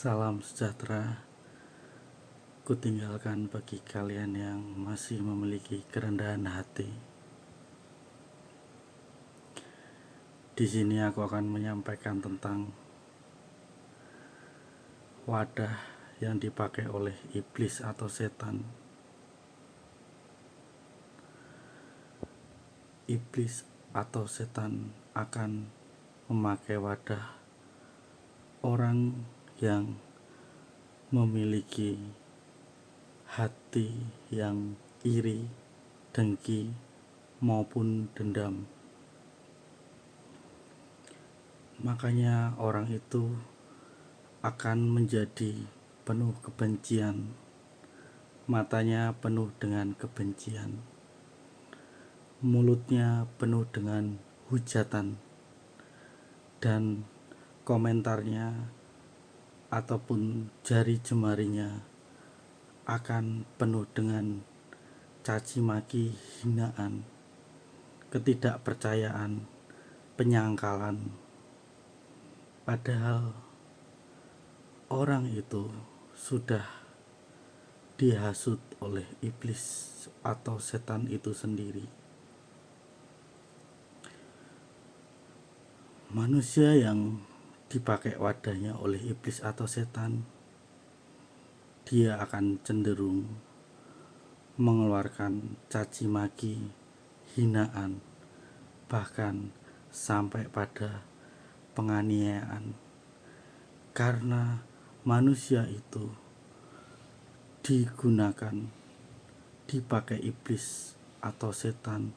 Salam sejahtera, kutinggalkan bagi kalian yang masih memiliki kerendahan hati. Di sini aku akan menyampaikan tentang wadah yang dipakai oleh iblis atau setan. Iblis atau setan akan memakai wadah orang yang memiliki hati yang iri, dengki, maupun dendam. Makanya orang itu akan menjadi penuh kebencian, matanya penuh dengan kebencian, mulutnya penuh dengan hujatan, dan komentarnya ataupun jari jemarinya akan penuh dengan caci maki, hinaan, ketidakpercayaan, penyangkalan. Padahal orang itu sudah dihasut oleh iblis atau setan itu sendiri. Manusia yang dipakai wadahnya oleh iblis atau setan, dia akan cenderung mengeluarkan caci maki, hinaan, bahkan sampai pada penganiayaan. Karena manusia itu dipakai iblis atau setan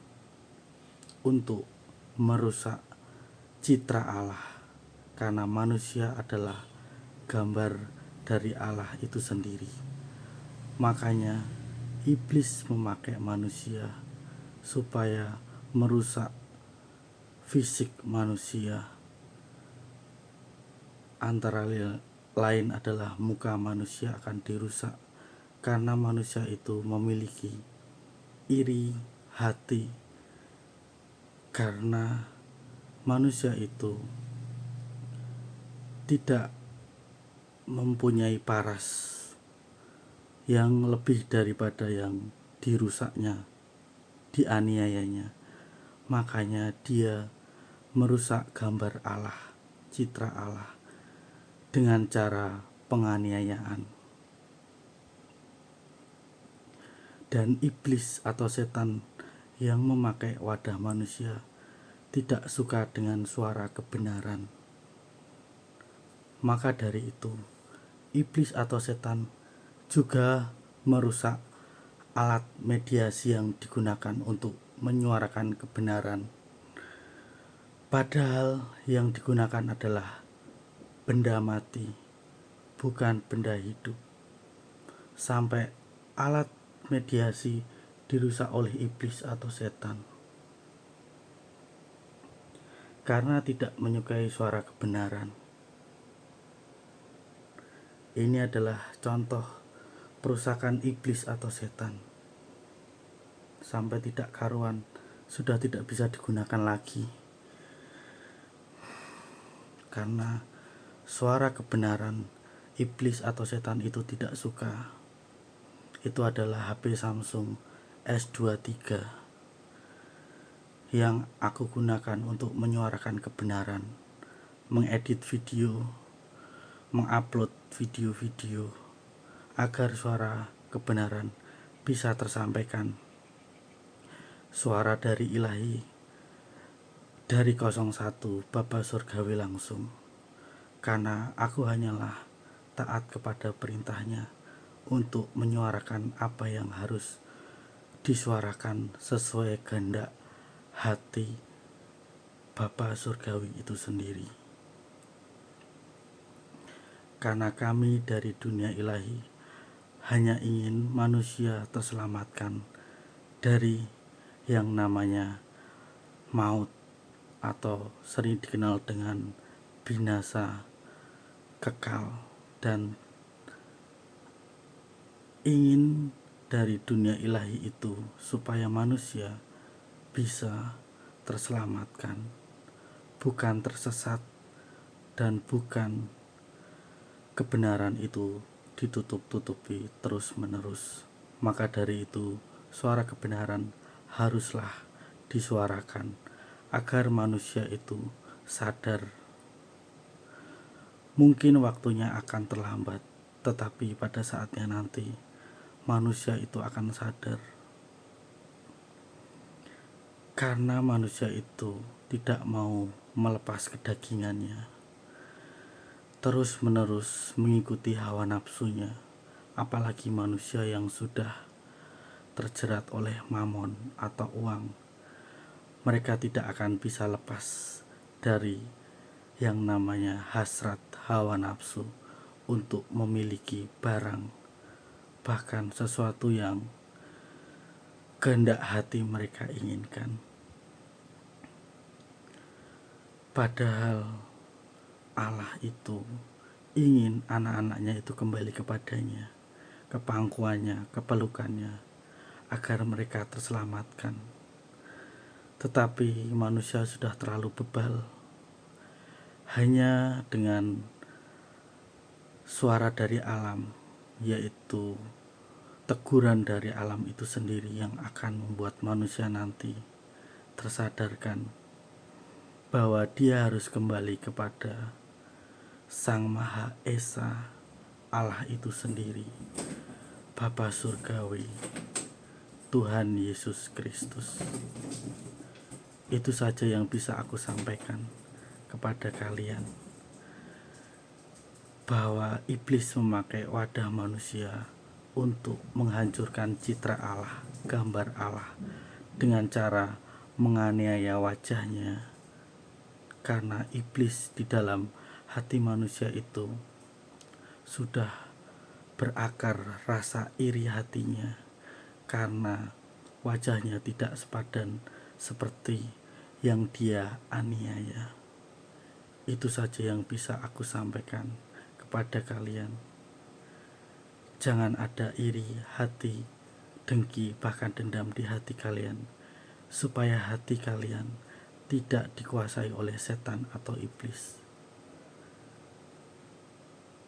untuk merusak citra Allah, karena manusia adalah gambar dari Allah itu sendiri. Makanya iblis memakai manusia supaya merusak fisik manusia. Antara lain adalah muka manusia akan dirusak, karena manusia itu memiliki iri hati, karena manusia itu tidak mempunyai paras yang lebih daripada yang dirusaknya, dianiayanya. Makanya dia merusak gambar Allah, citra Allah, dengan cara penganiayaan. Dan iblis atau setan yang memakai wadah manusia tidak suka dengan suara kebenaran. Maka dari itu, iblis atau setan juga merusak alat mediasi yang digunakan untuk menyuarakan kebenaran. Padahal yang digunakan adalah benda mati, bukan benda hidup. Sampai alat mediasi dirusak oleh iblis atau setan karena tidak menyukai suara kebenaran. Ini adalah contoh perusakan iblis atau setan. Sampai tidak karuan, sudah tidak bisa digunakan lagi, karena suara kebenaran iblis atau setan itu tidak suka. Itu adalah HP Samsung S23 yang aku gunakan untuk menyuarakan kebenaran, mengedit video, mengupload video-video agar suara kebenaran bisa tersampaikan. Suara dari ilahi, dari 01 Bapa Surgawi langsung, karena aku hanyalah taat kepada perintahnya untuk menyuarakan apa yang harus disuarakan sesuai kehendak hati Bapa Surgawi itu sendiri. Karena kami dari dunia ilahi hanya ingin manusia terselamatkan dari yang namanya maut, atau sering dikenal dengan binasa kekal, dan ingin dari dunia ilahi itu supaya manusia bisa terselamatkan, bukan tersesat dan bukan kebenaran itu ditutup-tutupi terus-menerus. Maka dari itu, suara kebenaran haruslah disuarakan agar manusia itu sadar. Mungkin waktunya akan terlambat, tetapi pada saatnya nanti manusia itu akan sadar. Karena manusia itu tidak mau melepas kedagingannya, terus-menerus mengikuti hawa nafsunya, apalagi manusia yang sudah terjerat oleh mamon atau uang. Mereka tidak akan bisa lepas dari yang namanya hasrat hawa nafsu untuk memiliki barang, bahkan sesuatu yang kehendak hati mereka inginkan. Padahal Allah itu ingin anak-anaknya itu kembali kepadanya, ke pangkuannya, ke pelukannya, agar mereka terselamatkan. Tetapi manusia sudah terlalu bebal. Hanya dengan suara dari alam, yaitu teguran dari alam itu sendiri, yang akan membuat manusia nanti tersadarkan bahwa dia harus kembali kepada Sang Maha Esa, Allah itu sendiri, Bapa Surgawi, Tuhan Yesus Kristus. Itu saja yang bisa aku sampaikan kepada kalian, bahwa iblis memakai wadah manusia untuk menghancurkan citra Allah, gambar Allah, dengan cara menganiaya wajahnya. Karena iblis di dalam hati manusia itu sudah berakar rasa iri hatinya, karena wajahnya tidak sepadan seperti yang dia aniaya. Itu saja yang bisa aku sampaikan kepada kalian. Jangan ada iri hati, dengki, bahkan dendam di hati kalian, supaya hati kalian tidak dikuasai oleh setan atau iblis.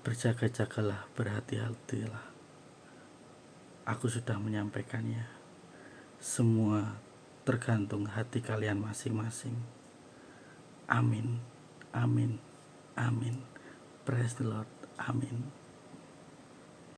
Berjaga-jagalah, berhati-hatilah. Aku sudah menyampaikannya. Semua tergantung hati kalian masing-masing. Amin, amin, amin. Praise the Lord. Amin.